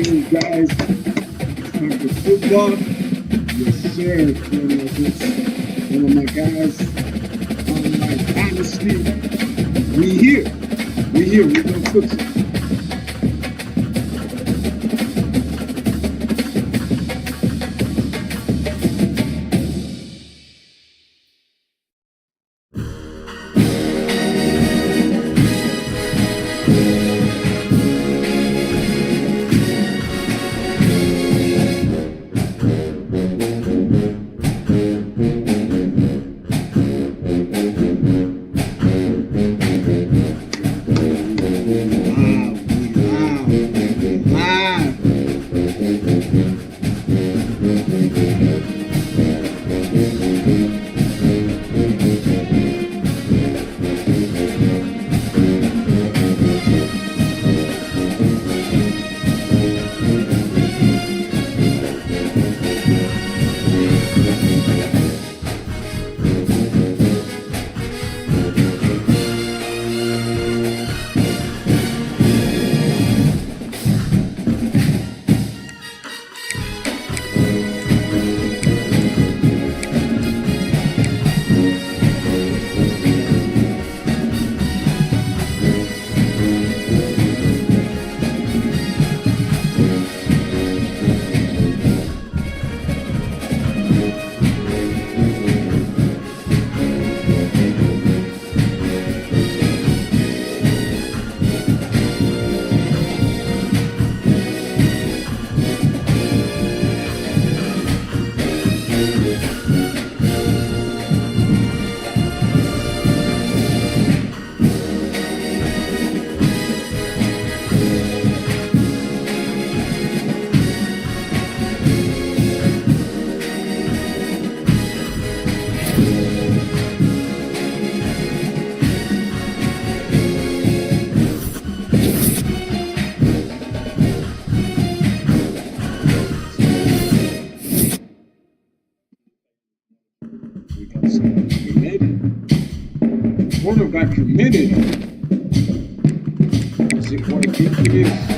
afternoon, guys. It's time for football. Yes, sir. One of my guys on my Dynasty. We here. We gonna fix it. Quarterback committed. Is it what it think it is?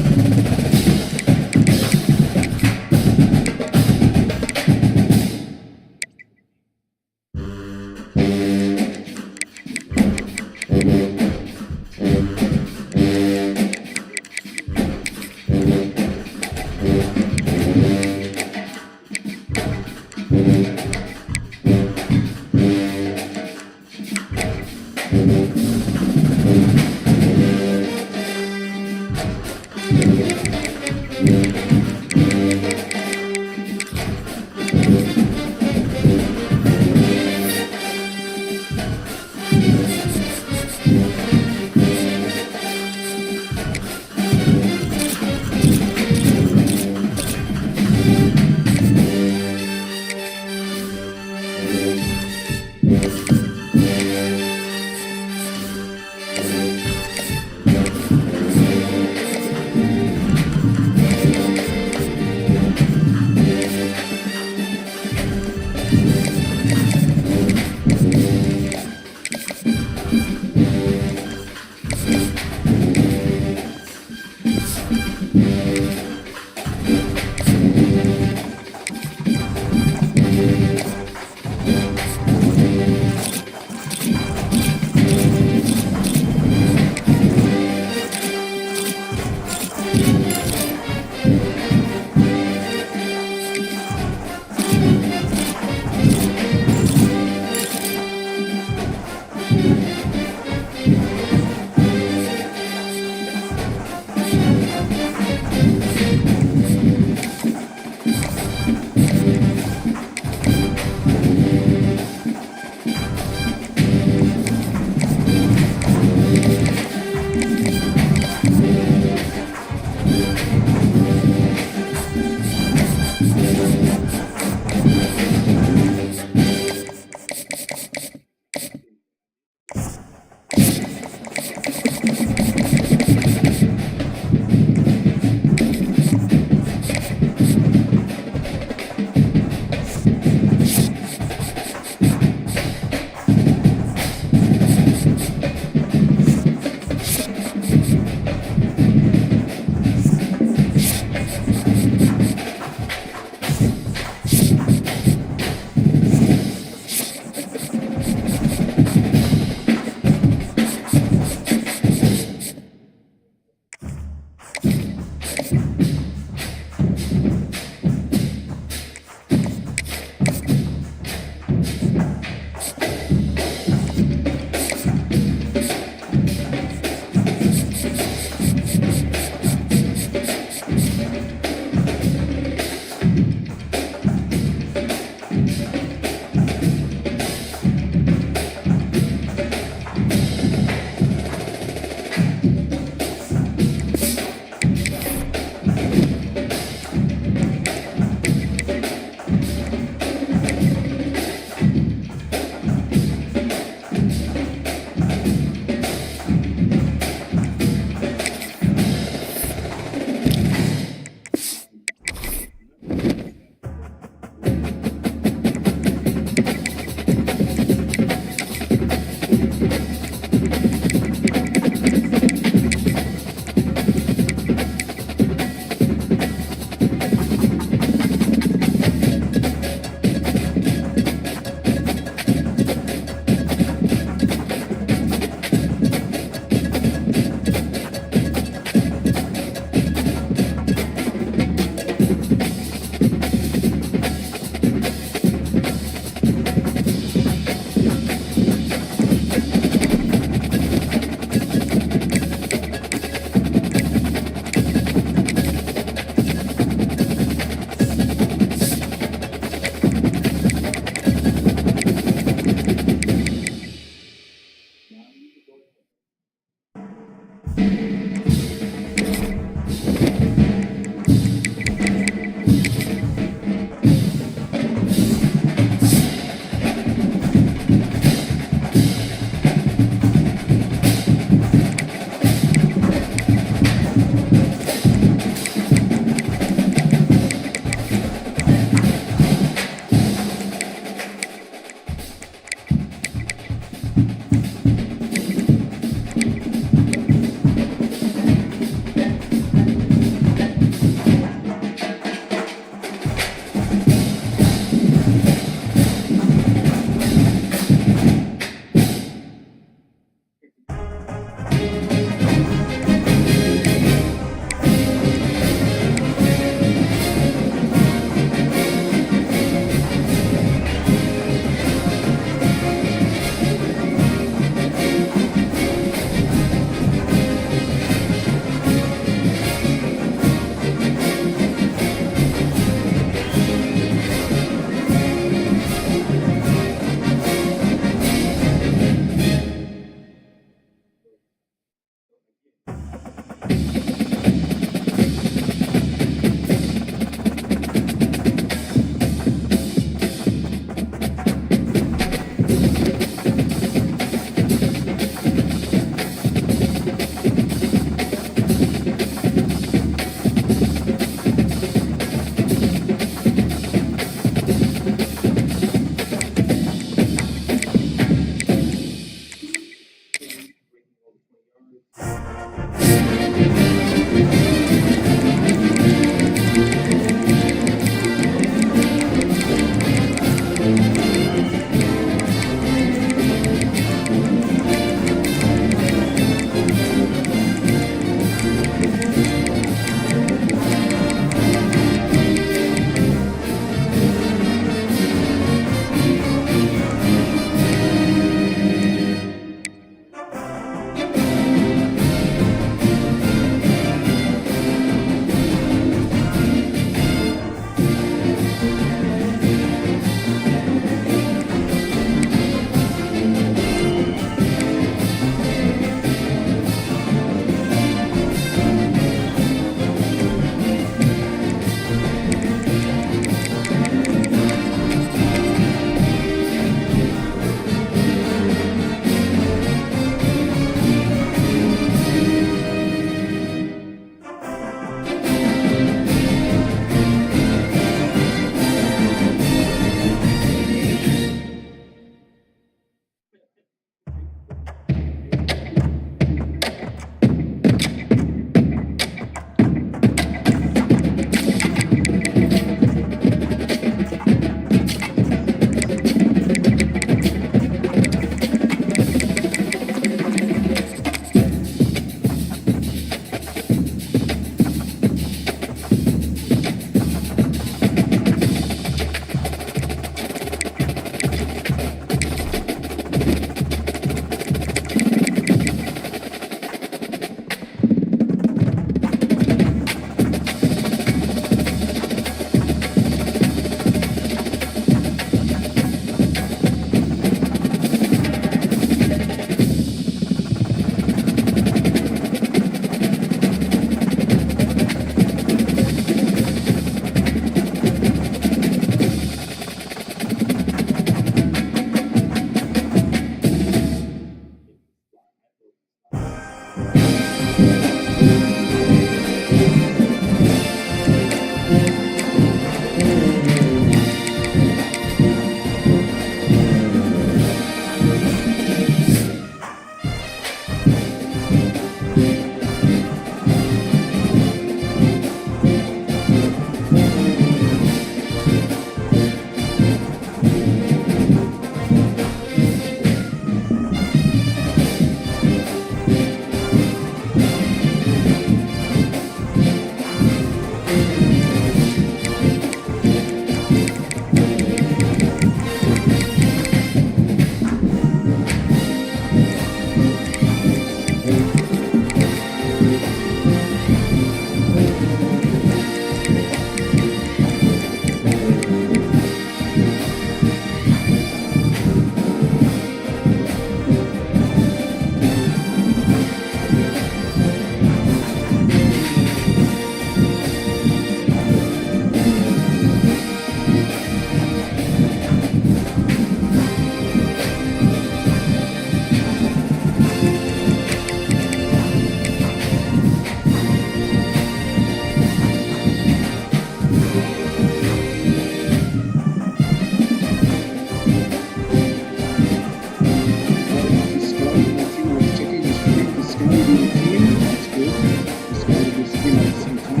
this thing at the same time.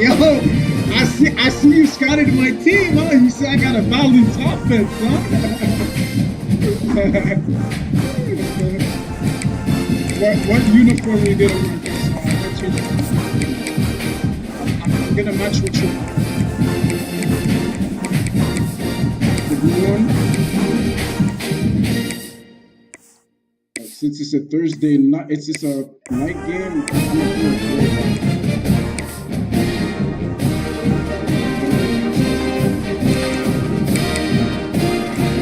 Yo. I see you scouted my team, huh? You said I got a balanced offense, huh? What uniform are you gonna wear? I'm gonna match with you. The blue one. Since it's a Thursday night, it's just a night game.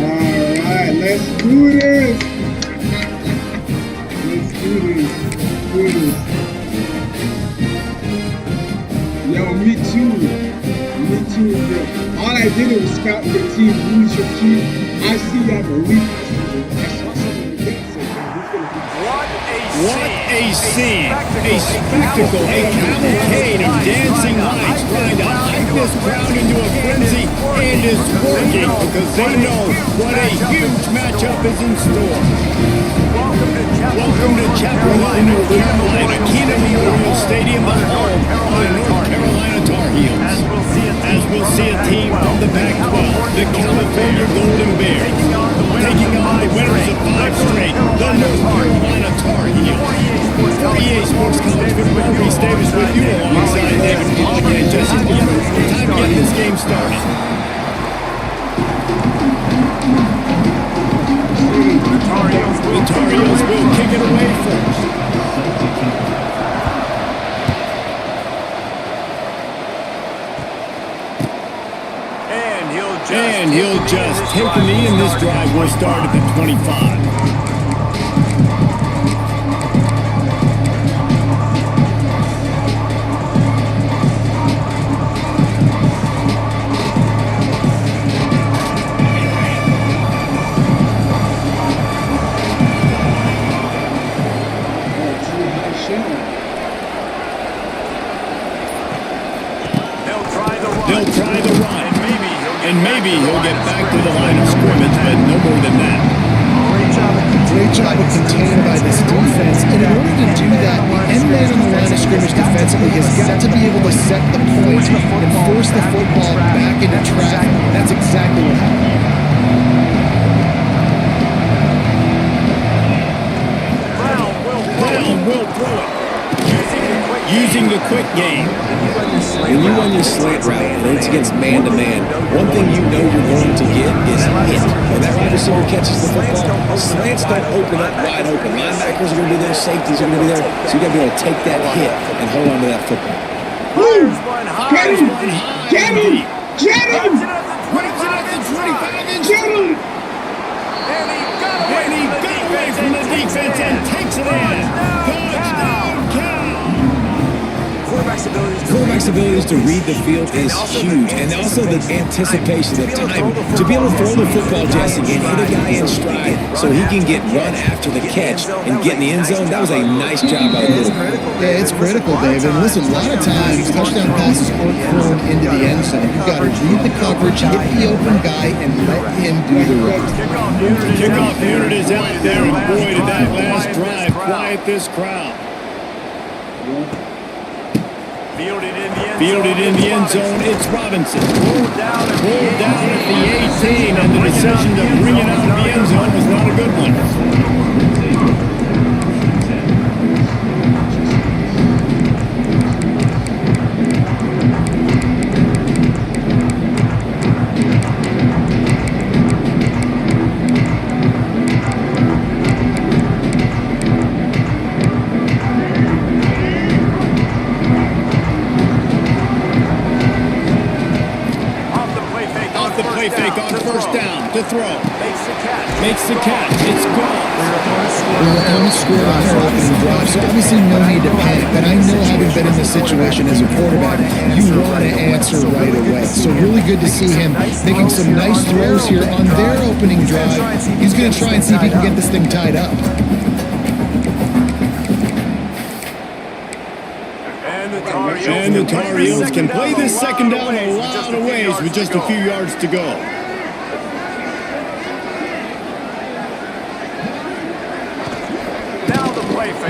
Alright, let's do this! Let's do this. Yo, me too, bro. All I did was scout your team. Who's your team? I see you have a weak. What a scene! A spectacle, a cavalcade of dancing lights trying to hype this crowd into a frenzy, and it's working because they know what a huge matchup is in store. Welcome to Chapel Hill, North Carolina, Keenan Memorial Stadium, the home of the North Carolina Tar Heels. As we'll see a team from the Pac-12, the California Golden Bears, taking on the winners of 5 straight, the North Carolina Tar Heels. For EA Sports College Football, Reese Davis with you alongside David Pollock and Jesse Weaver. Time to get this game started. The Tar Heels will kick it away first. And he'll just take the knee, and this drive will start at the 25. They'll try the run. And maybe he'll get back to the line of scrimmage, but no more than that. Great job of containing by this defense. And in order to do that, the end man on the line of scrimmage defensively has got to be able to set the point and force the football back into traffic. That's exactly what happened. Brown will throw it. Using the quick game. When you run your slant route and it's against man-to-man, one thing you know you're going to get is hit. When that wide receiver catches the football, slants don't open up wide open. Linebackers are going to be there, safeties are going to be there, so you got to be able to take that hit and hold on to that football. Woo! Get him! Get him! Get him! Breaks it at the 25-inch. Get him! And he got away from the defense and takes it in. Touchdown, count. Quarterback's abilities to read the field is huge, and also the anticipation, the time to be able to throw the football, Jesse, and hit a guy in stride so he can get run after the catch and get in the end zone. That was a nice job by the quarterback. Yeah, it's critical, Dave. And listen, a lot of times touchdown passes aren't thrown into the end zone. You've got to read the coverage, hit the open guy, and let him do the rest. Kickoff unit is out there, and boy, did that last drive quiet this crowd. Fielded in the end zone, it's Robinson. Pulled down at the 18, and the decision to bring it out of the end zone was not a good one. Fake on first down to throw. Makes the catch. It's gone. Well, Elm scored on her opening drive, so obviously no need to panic. But I know, having been in this situation as a quarterback, you want to answer right away. So really good to see him making some nice throws here on their opening drive. He's going to try and see if he can get this thing tied up. And the Tar Heels can play this second down a lot of ways with just a few yards to go.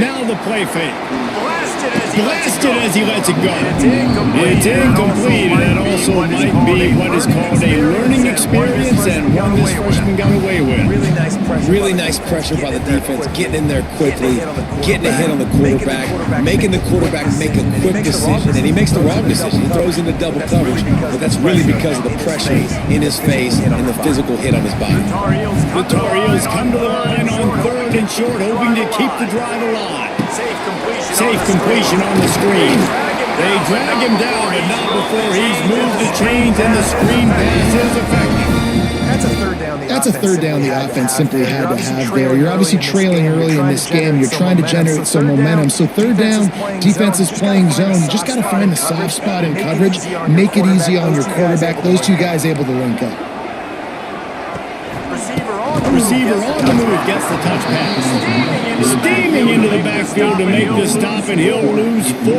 Now the play fake. Blasted as he lets it go. It's incomplete, and that also might be what is called a learning experience and one this freshman got away with. Really nice pressure by the defense, getting in there quickly, getting a hit on the quarterback, making the quarterback make a quick decision, and he makes the wrong decision. He throws into double coverage, but that's really because of the pressure in his face and the physical hit on his body. The Tar Heels come to the line on 3rd and short, hoping to keep the drive alive. Safe completion on the screen. They drag him down, but not before he's moved the chains and the screen pass is effective. That's a third down the offense simply had to have there. You're obviously trailing early in this game. You're trying to generate some momentum. So third down, defense is playing zone. You just got to find the soft spot in coverage, make it easy on your quarterback. Those two guys able to link up. Receiver on the move gets the touch pass. Steaming into the backfield to make the stop, and he'll lose 4.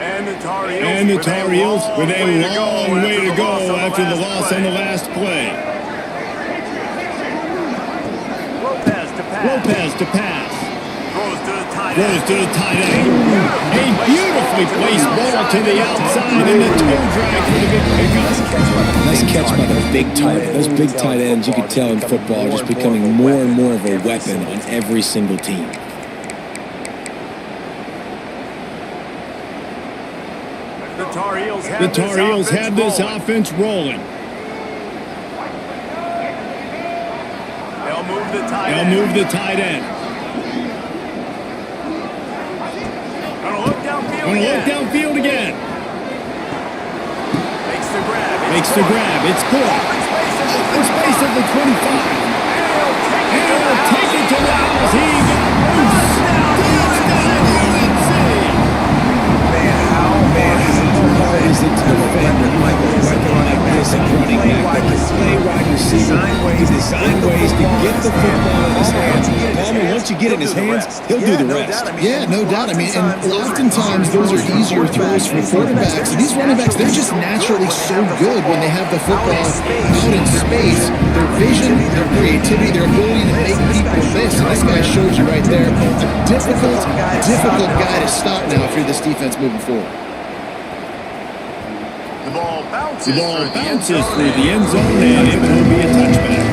And the Tar Heels with a long way to go after the loss on the last play. Lopez to pass. Throws to the tight end. A beautifully placed ball to the outside, and the toe drag for the big pickup. Nice catch by the big target. Those big tight ends, you can tell in football, are just becoming more and more of a weapon on every single team. The Tar Heels have this offense rolling. They'll move the tight end. Gonna look downfield again. Makes the grab. It's caught. Open space of the 25. And he'll take it to the house. He got loose. Touchdown, UNC. How hard is it to defend a weapon like this at running back that can play wide receiver? He can design ways to get the football in his hands. Palmer, once you get it in his hands, he'll do the rest. Yeah, no doubt. I mean, and oftentimes those are easier throws for quarterbacks. And these running backs, they're just naturally so good when they have the football out in space. Their vision, their creativity, their ability to make people miss. And this guy shows you right there, a difficult guy to stop now if you're this defense moving forward. The ball bounces through the end zone, and it will be a touchback.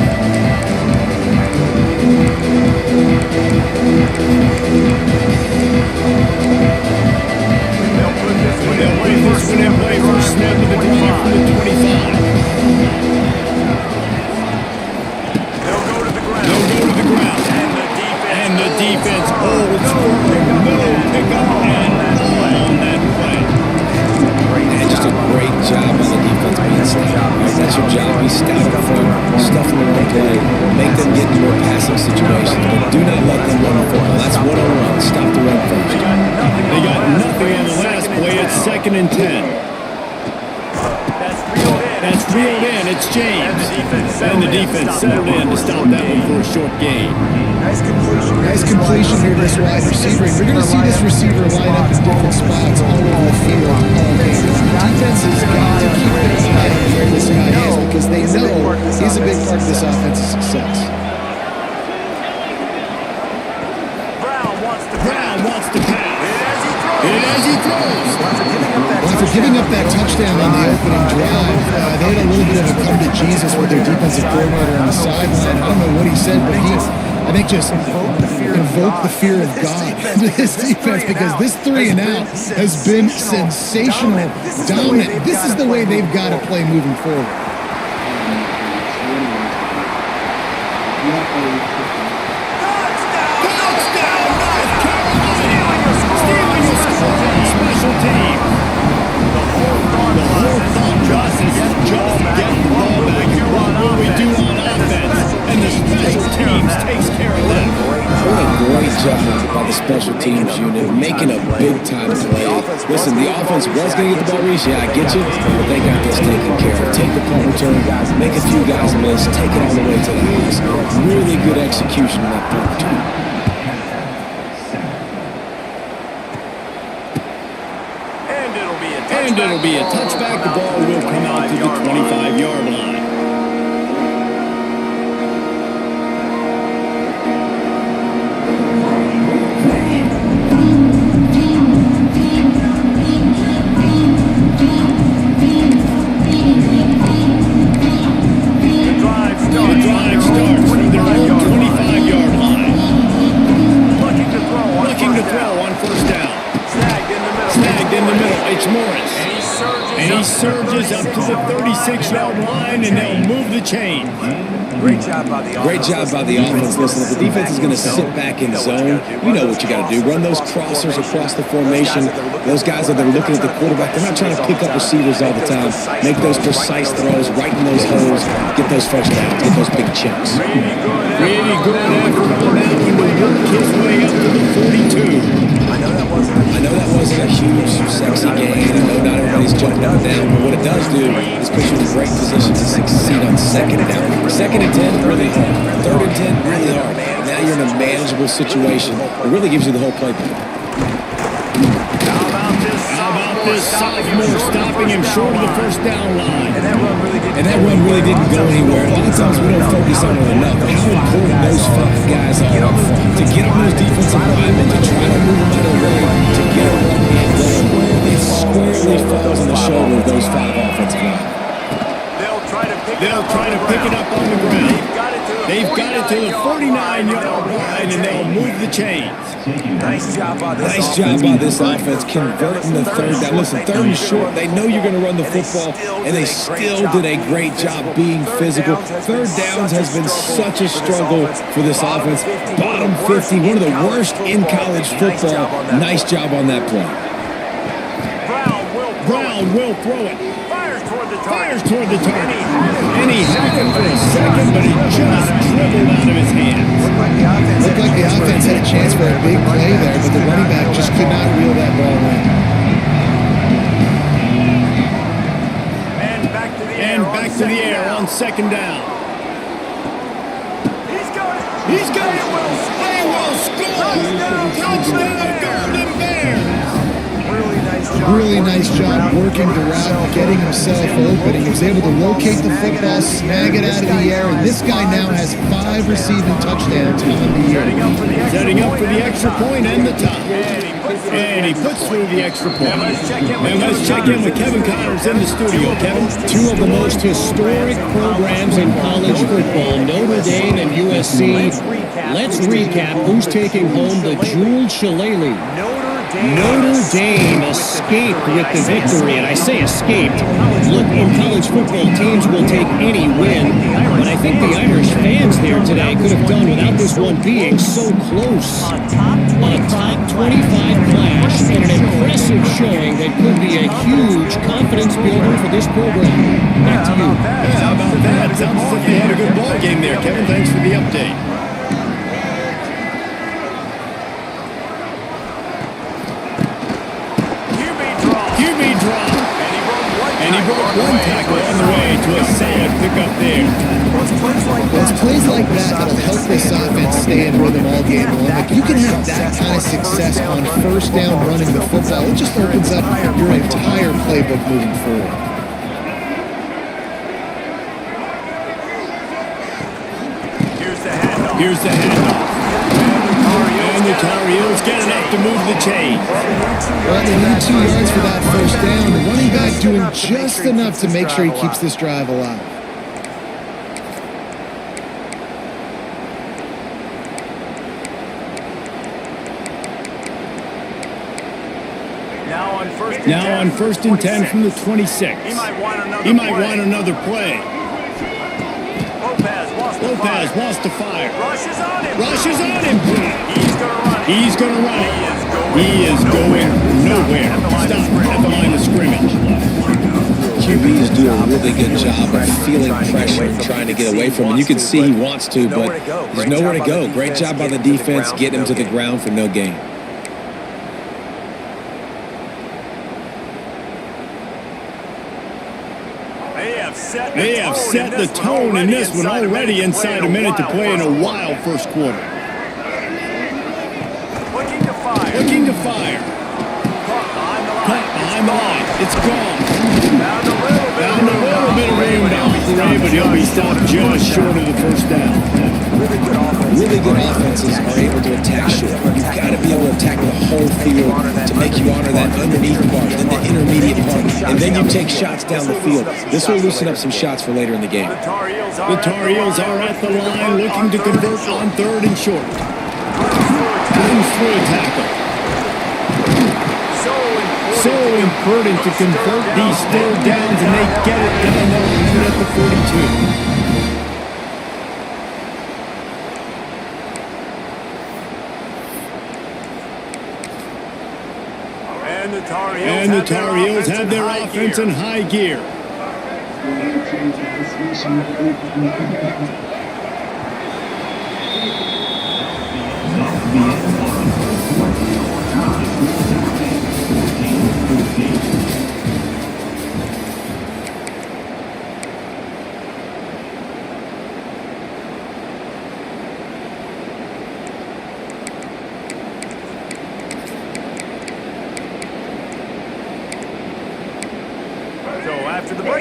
They'll play this one in play first snap of the drive for the 25. They'll go to the ground. And the defense holds firm. No pickup and on that play. And just a great job on the defense being stout. That's your job. Be stout up front, stuff them in the play, make them get into more passing situations, but do not let them run the football. That's one-on-one. Stop the run first. They got nothing on the last play. It's 2nd and 10. That's reeled in. It's James. And the defense settled in to stop that one for a short gain. Nice completion here to this wide receiver. And you're going to see this receiver line up in different spots all over the field all game. Defense has got to keep an eye on where this guy is because they know he's a big part of this offensive success. Brown wants to pass. And as he throws. After giving up that touchdown on the opening drive, they had a little bit of a come to Jesus with their defensive coordinator on the sideline. I don't know what he said, but he, I think, just invoked the fear of God into this defense because this 3 and out has been sensational, dominant. This is the way they've got to play moving forward. Special teams. The whole thought process is just get the ball back and what will we do on offense? And the special teams takes care of that. What a great job by the special teams unit, making a big-time play. Listen, the offense was going to get the ball reached. Yeah, I get you, but they got this taken care of. Take the punt return, make a few guys miss, take it all the way to the house. Really good execution on that punt return. And it'll be a touchback. The ball will come out to the 25-yard line. The drive starts from their own 25-yard line. Looking to throw on first down. Snagged in the middle. It's Morris. And he surges up to the 36-yard line, and they'll move the chain. Great job by the offense. Great job by the offense. Listen, if the defense is going to sit back in zone, you know what you got to do. Run those crossers across the formation. Those guys that are looking at the quarterback, they're not trying to pick up receivers all the time. Make those precise throws, right in those holes, get those first downs, get those big chunks. Really good effort on that one to work his way up to the 42. I know that wasn't a huge, sexy gain. I know not everybody's jumping up and down, but what it does do is put you in a great position to succeed on second down. Second and 10, really hard. Third and 10, really hard. Now you're in a manageable situation. It really gives you the whole playbook. How about this sophomore stopping him short of the first down line? And that run really didn't go anywhere. A lot of times we don't focus on it enough. How important those five guys are up front to get on those defensive linemen, to try to move them out of the way, to get a run game going. It squarely falls on the shoulder of those five offensive linemen. They'll try to pick it up on the ground. They've got it to the 49-yard line, and they'll move the chains. Nice job by this offense converting the third down. Listen, third and short, they know you're going to run the football, and they still did a great job being physical. Third downs has been such a struggle for this offense. Bottom 50, one of the worst in college football. Nice job on that play. Brown will throw it. Fires toward the target. And he had him for a second, but he just dribbled out of his hands. Looked like the offense had a chance for a big play there, but the running back just could not reel that ball in. And back to the air on second down. He's got it. They will score. Touchdown, Golden Bears. Really nice job working the route, getting himself open. He was able to locate the football, snag it out of the air, and this guy now has 5 receiving touchdowns on the year. Setting up for the extra point and the top. And he puts through the extra point. And let's check in with Kevin Connors in the studio. Kevin? Two of the most historic programs in college football, Notre Dame and USC. Let's recap who's taking home the jeweled shillelagh. Notre Dame escaped with the victory, and I say escaped. Look, in college football, teams will take any win, but I think the Irish fans there today could have done without this one being so close. A top 25 clash and an impressive showing that could be a huge confidence builder for this program. Back to you. How about that? Sounds as if they had a good ball game there, Kevin. Thanks for the update. And he broke one tackle on the way to a solid pickup there. It's plays like that that'll help this offense stay in rhythm all game long. Like, you can have that kind of success on first down running the football. It just opens up your entire playbook moving forward. Here's the handoff. And the Tar Heels get enough to move the chain. Well, they need 2 yards for that first down. The running back doing just enough to make sure he keeps this drive alive. Now on first and 10 from the 26. He might want another play. Lopez wants to fire. Rushes on him. He's going to run it. He is going nowhere. Stop at the line of scrimmage. QBs do a really good job of feeling pressure and trying to get away from him. You can see he wants to, but there's nowhere to go. Great job by the defense, getting him to the ground for no gain. They have set the tone in this one already inside a minute to play in a wild first quarter. Looking to fire. Caught behind down the line. It's gone. Found a little bit of room down the play, but he'll be stopped just short of the first down. Really good offenses are able to attack short. You've got to be able to attack the whole field to make you honor that underneath part, then the intermediate part, and then you take shots down the field. This will loosen up some shots for later in the game. The Tar Heels are at the line looking to convert on 3rd and short. Runs through a tackle. So important to convert these 3rd downs, and they get it down there even at the 42. And the Tar Heels have their offense in high gear.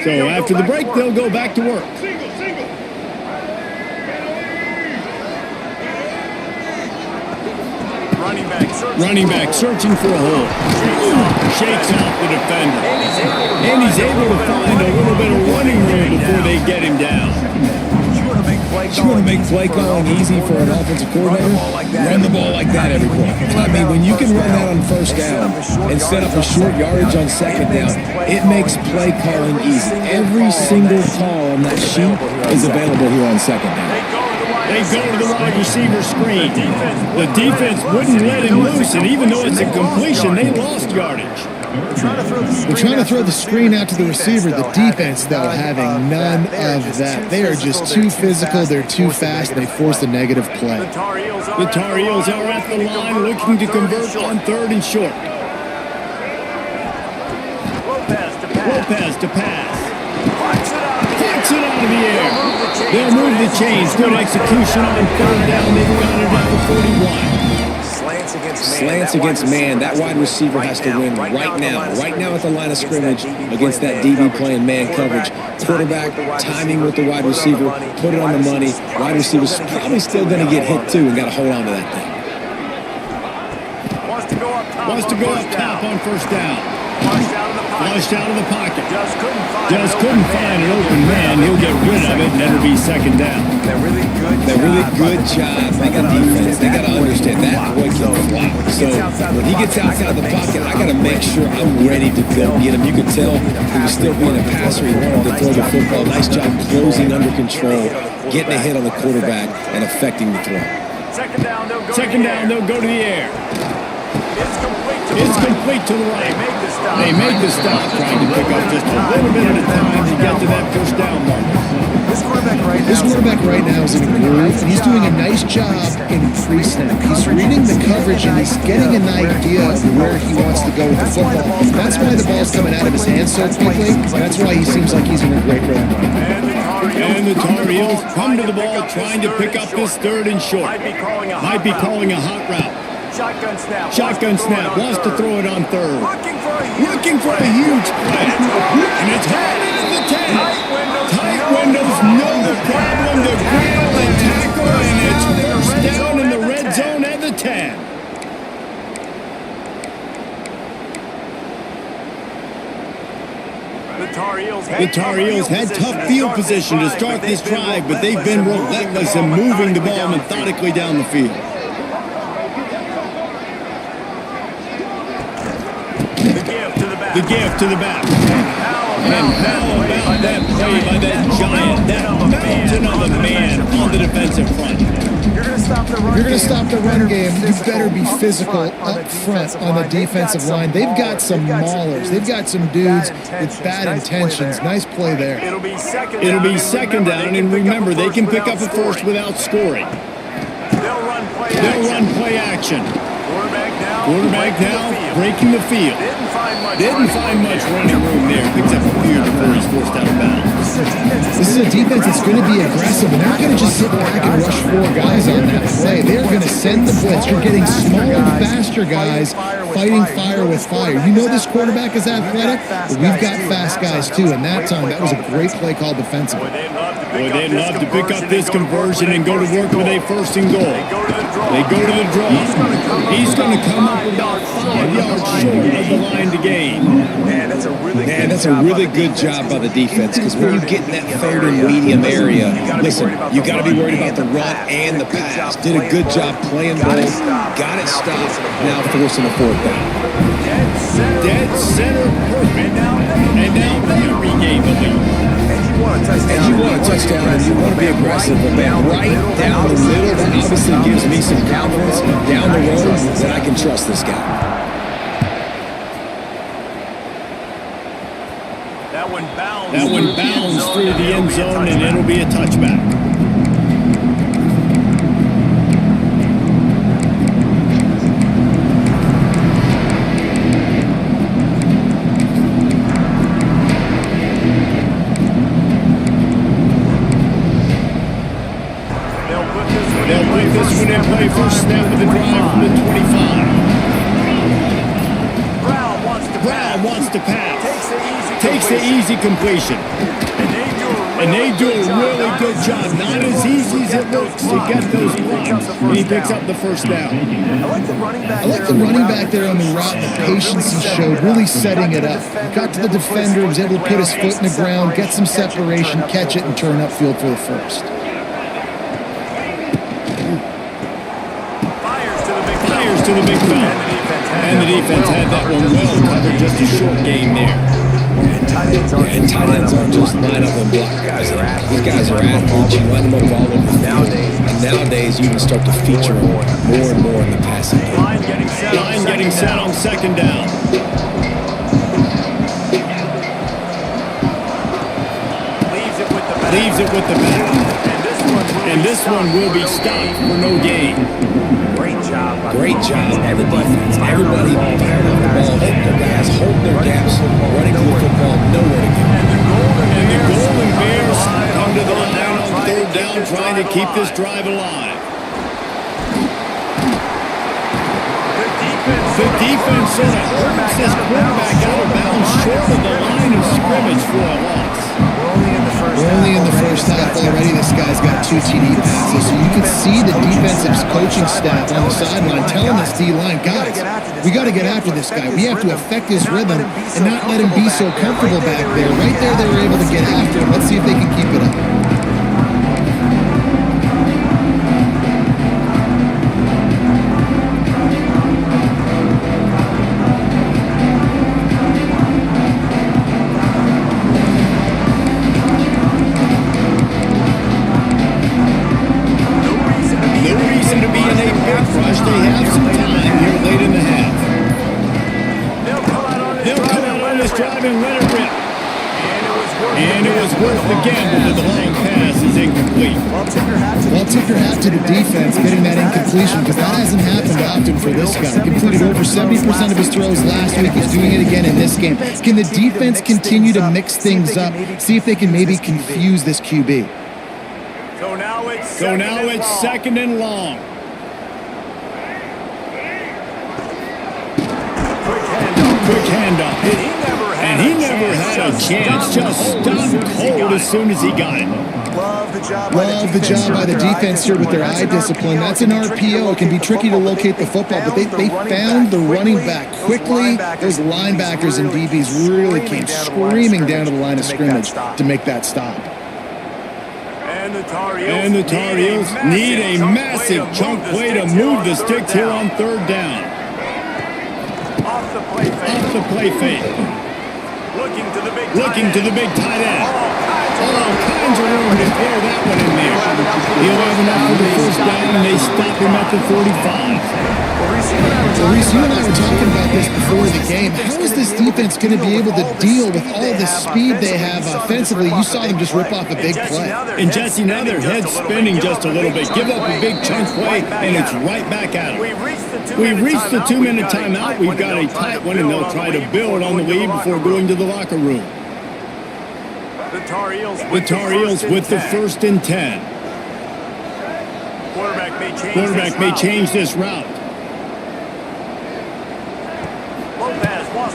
So after the break, they'll go back to work. Running back searching for a hole. Shakes off the defender. And he's able to find a little bit of running room before they get him down. You want to make play calling easy for an offensive coordinator? Run the ball like that every play. I mean, when you can run that on 1st down and set up a short yardage on 2nd down, it makes play calling easy. Every single call on that sheet is available here on 2nd down. They go to the wide receiver screen. The defense wouldn't let him loose, and even though it's a completion, they lost yardage. They're trying to throw the screen out to the receiver. The defense, though, having none of that. They are just too physical. They're too fast. They force a negative play. The Tar Heels are at the line looking to convert on 3rd and short. Lopez to pass. Flicks it out of the air. They'll move the chains. Good execution on 3rd down. They've got it at the 41. Slants against man. That wide receiver has to win right now. Right now at the line of scrimmage against that DB playing man coverage. Quarterback, timing with the wide receiver, put it on the money. Wide receiver's probably still going to get hit too and got to hold on to that thing. Wants to go up top on 1st down. Flushed out of the pocket. Just couldn't find an open man. He'll get rid of it, and that'll be 2nd down. They're really good job making defense. They got to understand that boy can fly. So when he gets outside the pocket, I got to make sure I'm ready to go get him. You could tell he was still being a passer. He wanted to throw the football. Nice job closing under control, getting a hit on the quarterback, and affecting the throw. 2nd down, they'll go to the air. It's complete to the right. They make the stop, trying to pick up just a little bit at a time to get to that 1st down mark. This quarterback right now is in a groove, and he's doing a nice job in pre-snap. He's reading the coverage, and he's getting an idea of where he wants to go with the football. That's why the ball's coming out of his hands so quickly. That's why he seems like he's in a great rhythm. And the Tar Heels come to the ball, trying to pick up this 3rd and short. Might be calling a hot route. Shotgun snap. Wants to throw it on 3rd. Looking for a huge play. And it's headed at the 10. Tight windows, no problem to grab and tackle. And it's 1st down in the red zone at the 10. The Tar Heels had tough field position to start this drive, but they've been relentless in moving the ball methodically down the field. The gift to the back. And how about that play by that giant, that mountain of a man on the defensive front? You're going to stop the run game. You better be physical up front on the defensive line. They've got some maulers. They've got some dudes with bad intentions. Nice play there. It'll be 2nd down, and remember, they can pick up a 1st without scoring. They'll run play action. Quarterback now breaking the field. Didn't find much running room there. Picks up a few before he's forced out of bounds. This is a defense that's going to be aggressive, and they're going to just sit back and rush 4 guys on that play. They're going to send the blitz. You're getting smaller, faster guys fighting fire with fire. You know this quarterback is athletic, but we've got fast guys too, and that time, that was a great play call defensively. Boy, they'd love to pick up this conversion and go to work with a 1st and goal. They go to the draw. He's going to come up about 5 yards short of the line to gain. Man, that's a really good job by the defense, because when you get in that 3rd and medium area, listen, you got to be worried about the run and the pass. Did a good job playing both, got it stopped, now forcing a 4th down. Dead center perfect. And now they regain the lead. And you want a touchdown, and you want to be aggressive, but man, right down the middle, that obviously gives me some confidence down the road that I can trust this guy. That one bounds through the end zone, and it'll be a touchback. They'll play this one in play first snap of the drive from the 25. Brown wants to pass. Takes the easy completion. And they do a really good job. Not as easy as it looks to get those blocks. And he picks up the 1st down. I like the running back there on the route, the patience he showed, really setting it up. He got to the defender, was able to put his foot in the ground, get some separation, catch it, and turn upfield for the 1st. To the big fella. And the defense had that one well covered, just a short game there. And tight ends aren't just line up and block guys. These guys are athletes. You line them up all over the field. And nowadays, you can start to feature them more and more in the passing game. Line getting set on 2nd down. Leaves it with the back. And this one will be stopped for no gain. Great job by the defense. Everybody fired up the ball, hitting their guys, holding their gaps, running to the football, nowhere to go. And the Golden Bears come to the line on 3rd down, trying to keep this drive alive. The defense sort of hurts this quarterback out of bounds short of the line of scrimmage for a loss. We're only in the first half already. This guy's got 2 TD passes. So you can see the defensive coaching staff on the sideline telling this D-line, guys, we got to get after this guy. We have to affect his rhythm and not let him be so comfortable back there. Right there, they were able to get after him. Let's see if they can keep it up. To the defense getting that incompletion, because that hasn't happened often for this guy. Completed over 70% of his throws last week. He's doing it again in this game. Can the defense continue to mix things up? See if they can maybe confuse this QB. So now it's 2nd and long. Quick handoff. And he never had a chance. Just stopped cold as soon as he got it. Love the job by the defense here with their eye discipline. That's an RPO. It can be tricky to locate the football, but they found the running back quickly. Those linebackers and DBs really came screaming down to the line of scrimmage to make that stop. And the Tar Heels need a massive chunk play to move the sticks here on 3rd down. Off the play fake. Looking to the big tight end. All kinds of room to throw that one in there. He'll have enough for the first down, and they stop him at the 45. Well, Reese, you and I were talking about this before the game. How is this defense going to be able to deal with all the speed they have offensively? You saw them just rip off a big play. And Jesse, now their head's spinning just a little bit. Give up a big chunk play, and it's right back at them. We've reached the 2-minute timeout. We've got a tight one, and they'll try to build on the lead before going to the locker room. The Tar Heels with the 1st and 10. Quarterback may change this route.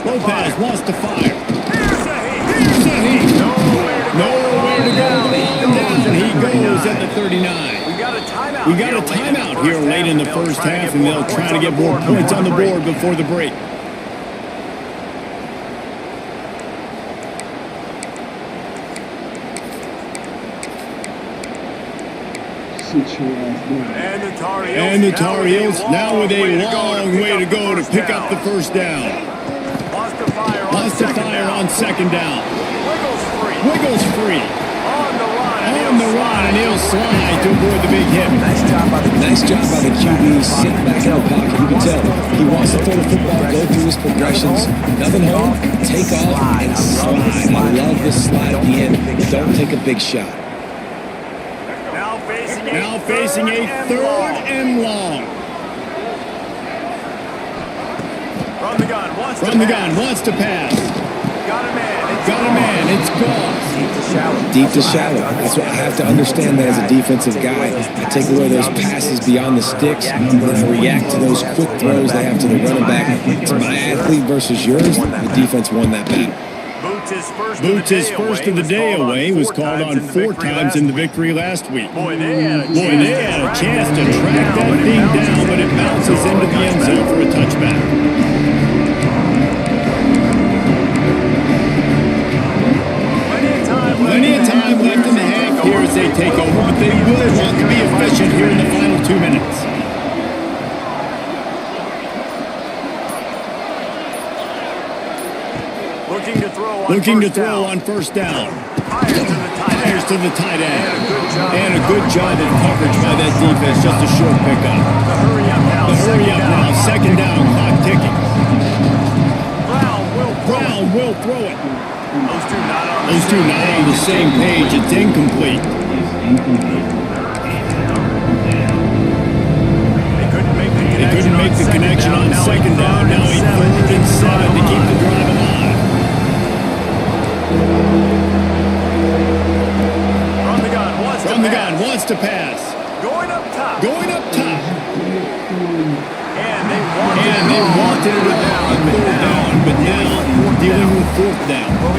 Lopez wants to fire. Here's a heat. Nowhere to go. Down he goes at the 39. We got a timeout here late in the first half, and they'll try to get more points on the board before the break. And the Tar Heels now with a long way to go to pick up the first down. Lost to fire on 2nd down. Wiggles free. On the run, and he'll slide to avoid the big hit. Nice job by the QB sitting back in the pocket. You can tell he wants to throw the football, go through his progressions. Nothing home, take off, and slide. I love this slide at the end. Don't take a big shot. Now facing a 3rd and long. From the gun, wants to pass. Got a man, it's gone. Deep to shallow. That's what I have to understand that as a defensive guy. I take away those passes beyond the sticks, and then I react to those quick throws they have to the running back. It's my athlete versus yours. The defense won that battle. Boots' first of the day away was called on 4 times in the victory last week. Boy, they had a chance to track that thing down, but it bounces into the end zone for a touchback. Plenty of time left in the half here as they take over, but they will want to be efficient here in the final 2 minutes. Looking to throw on 1st down. Fires to the tight end. And a good job of coverage by that defense. Just a short pickup. The hurry up now. 2nd down. Clock ticking. Brown will throw it. Those two not on the same page. It's incomplete. They couldn't make the connection on 2nd down. Now a 3rd and 7 to keep the drive alive. From the gun, wants to pass. Going up top. And they wanted it on 3rd down, but now dealing with 4th down. Well,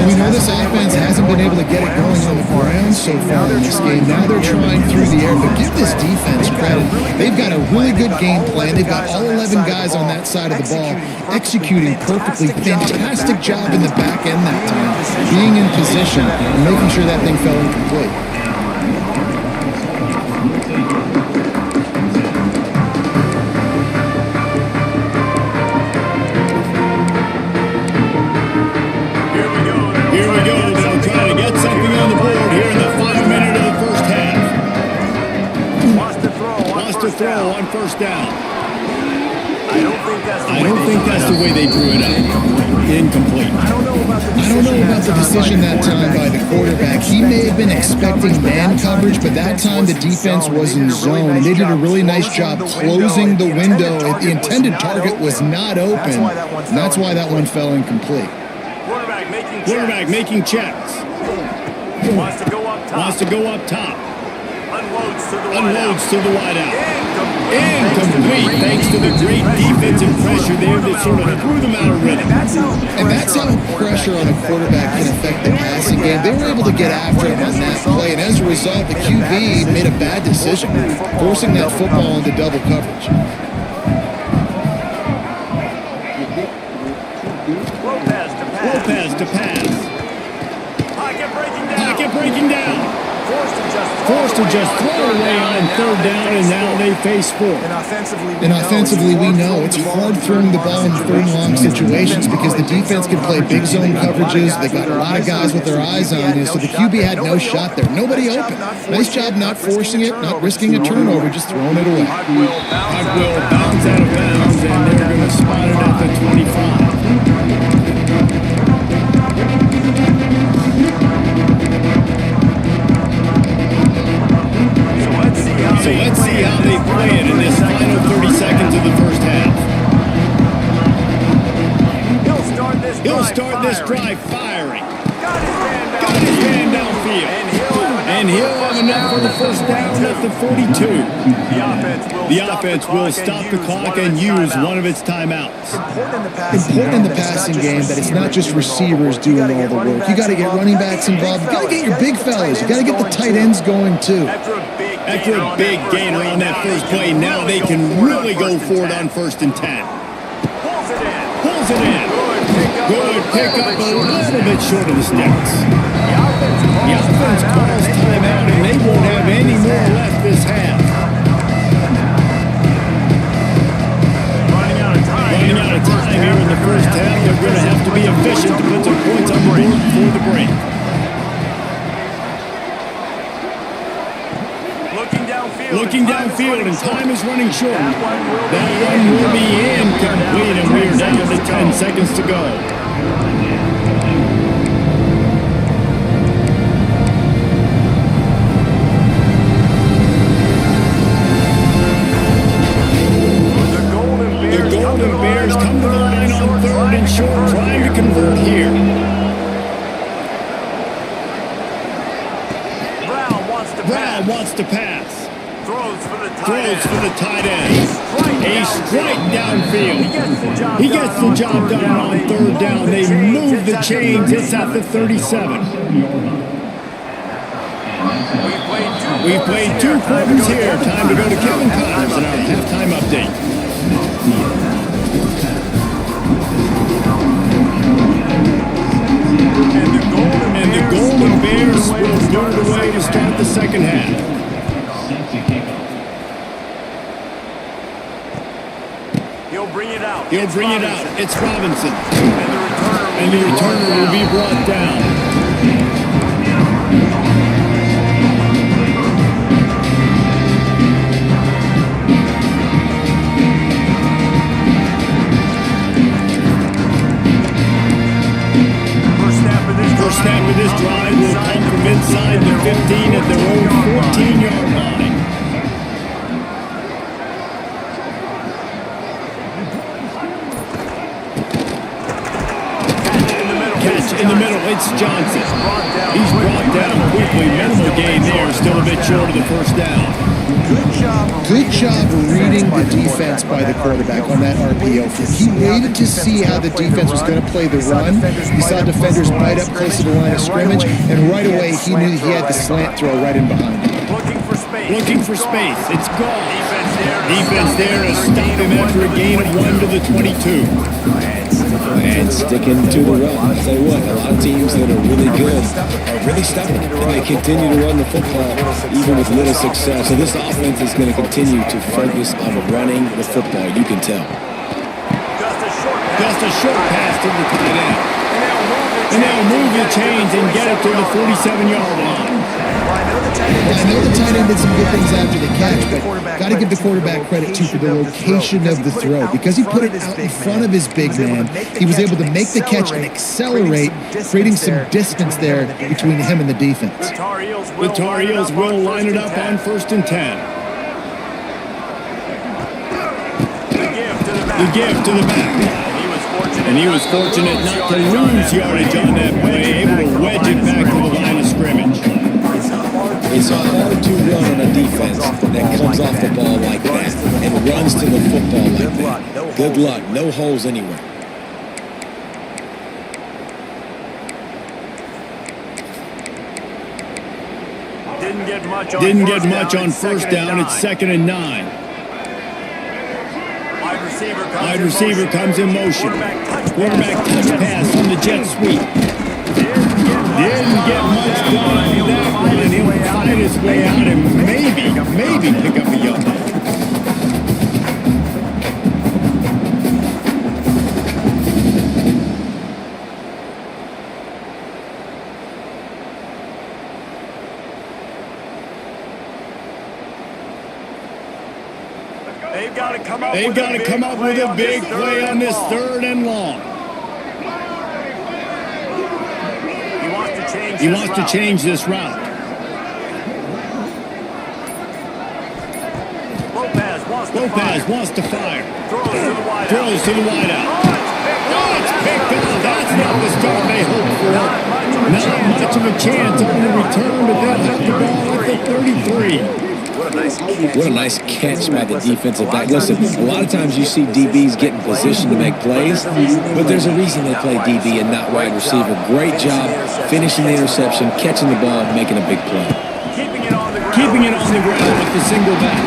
we know this offense hasn't been able to get it going on the ground so far in this game. Now they're trying through the air, but give this defense credit. They've got a really good game plan. They've got all 11 guys on that side of the ball executing perfectly. Fantastic job in the back end that time, being in position and making sure that thing fell incomplete. Here we go. They'll try to get something on the board here in the final minute of the first half. Wants to throw on 1st down. I don't think that's the way they drew it up. Incomplete. I don't know about the decision that time by the quarterback. He may have been expecting man coverage, but that time the defense was in zone, and they did a really nice job closing the window. The intended target was not open, and that's why that one fell incomplete. Quarterback making checks. Wants to go up top. Unloads to the wideout. Incomplete, thanks to the great defensive pressure there that sort of threw them out of rhythm. And that's how pressure on a quarterback can affect the passing game. They were able to get after him on that play, and as a result, the QB made a bad decision, forcing that football into double coverage. Lopez to pass. Pocket breaking down. forced to just throw away on third down, and now they face fourth. And offensively, we know it's hard throwing the ball in third and long situations because the defense can play big zone coverages. They got a lot of guys with their eyes on you, so the QB had no shot there. Nobody open. Nice job not forcing it, not risking a turnover, just throwing it away. Puck will bounce out of bounds, and they're going to spot it at the 25. So let's see how they play it in this final 30 seconds of the first half. He'll start this drive firing. Got his man downfield. And he'll have enough for the first down at the 42. The offense will stop the clock and use one of its timeouts. Important in the passing game that it's not just receivers doing all the work. You got to get running backs involved. You got to get your big fellas. You got to get the tight ends going too. After a big gainer on that first play, now they can really go for it on 1st and 10. Pulls it in. Good pickup, a little bit short of the sticks. The offense calls timeout, and they won't have any more left this half. Running out of time here in the first half. They're going to have to be efficient to put some points on the board before the break. Looking downfield, and time is running short. That one will be incomplete, and we're down to 10 seconds to go. The Golden Bears come to the line on 3rd and short, trying to convert here. Brown wants to pass. Throws for the tight end. A strike downfield. He gets the job done on 3rd down. They move the chains. It's at the 37. We've played 2 quarters here. Time to go to Kevin Connors in our halftime update. And the Golden Bears will start away to start the second half. He'll bring it out. It's Robinson. And the returner will be brought down. First snap of this drive will come from inside the 15 at their own 14-yard line. In the middle, it's Johnson. He's brought down quickly. Minimal gain there, still a bit short of the first down. Good job reading the defense by the quarterback on that RPO. He waited to see how the defense was going to play the run. He saw defenders bite up close to the line of scrimmage, and right away he knew he had the slant throw right in behind him. Looking for space. It's gone. Defense there to stop him after a gain of 1 to the 22. And sticking to the run. I'll tell you what, a lot of teams that are really good are really stubborn. And they continue to run the football even with little success. So this offense is going to continue to focus on running the football. You can tell. Just a short pass to the tight end. And they'll move the chains and get it to the 47-yard line. I know the tight end did some good things after the catch, but got to give the quarterback credit, too, for the location of the throw. Because he put it out in front of his big man, he was able to make the catch and accelerate, creating some distance there between him and the defense. The Tar Heels will line it up on 1st and 10. The give to the back. And he was fortunate not to lose yardage on that play, able to wedge it back to the line of scrimmage. It's hard to run on a defense that comes off the ball like that and runs to the football like that. Good luck. No holes anywhere. Didn't get much on 1st down. It's 2nd and 9. Wide receiver comes in motion. Quarterback touch pass on the jet sweep. Didn't get much done on that one, and he'll fight his way out and maybe pick up a yard. They've got to come up with a big play on this 3rd and long. He wants to change this route. Lopez wants to fire. Throws to the wideout. Oh, it's picked up. That's not the start they hoped for. Not much of a chance on the return, but they'll have the ball at the 33. What a nice catch by the defensive back. Listen, a lot of times you see DBs get in position to make plays, but there's a reason they play DB and not wide receiver. Great job finishing the interception, catching the ball, and making a big play. Keeping it on the ground with the single back.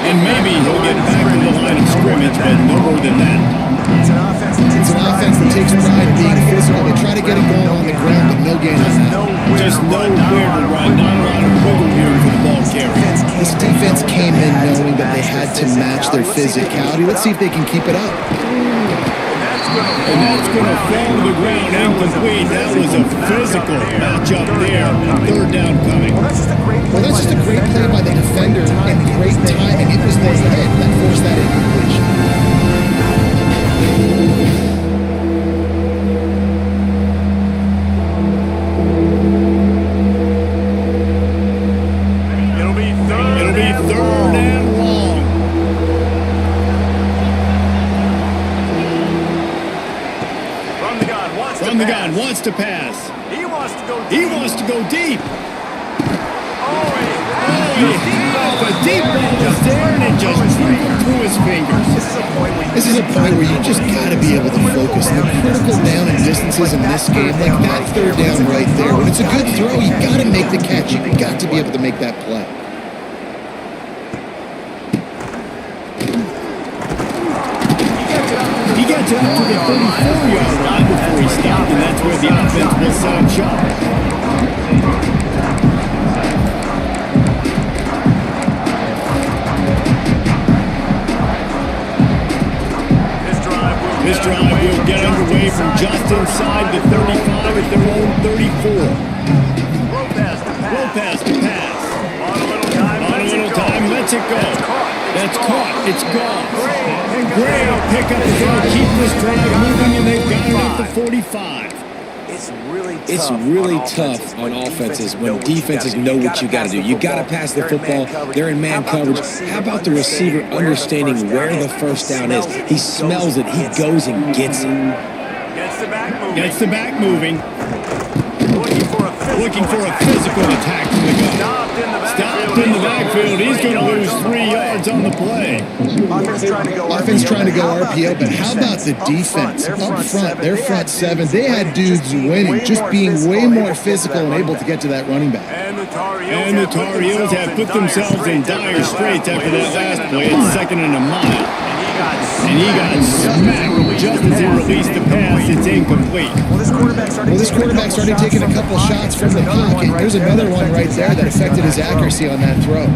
And maybe he'll get back to the line of scrimmage, but no more than that. It's an offense that takes pride in being physical. They try to get it going on the ground, but no gain on that. Just nowhere to run, not a lot of wiggle room for the ball carrier. This defense came in knowing that they had to match their physicality. Let's see if they can keep it up. And that's going to fall to the ground incomplete. That was a physical matchup there. 3rd down coming. Well, that's just a great play by the defender and great timing. It was the hit that forced that incompletion. It'll be 3rd and long. From the gun, wants to pass. He wants to go deep. A deep ball was there, and it just trickled through his fingers. This is a point where you just got to be able to focus. The critical down and distances in this game, like that 3rd down right there, when it's a good throw, you got to make the catch. You got to be able to make that play. He gets up to the 34-yard line before he stopped, and that's where the offense will set him shot. This drive will get underway from just inside the 35 at their own 34. Lopez to pass. On a little time, lets it go. That's caught. It's gone. Gray will pick up the ball, keep this drive moving, and they've got it at the 45. It's really tough on offenses when defenses know what you got to do. You got to pass the football. They're in man coverage. How about the receiver understanding where the 1st down is? He smells it. He goes and gets it. Gets the back moving. Looking for a physical attack from the gun. Stopped in the backfield. He's going to lose 3 yards on the play. Offense trying to go RPO, but how about the defense? Up front, their front 7, they had dudes winning, just being way more physical and able to get to that running back. And the Tar Heels have put themselves in dire straits after that last play. It's 2nd and a mile. And he got smacked just as he released the pass. It's incomplete. Well, this quarterback started taking a couple shots from the pocket. There's another one right there that affected his accuracy on that throw.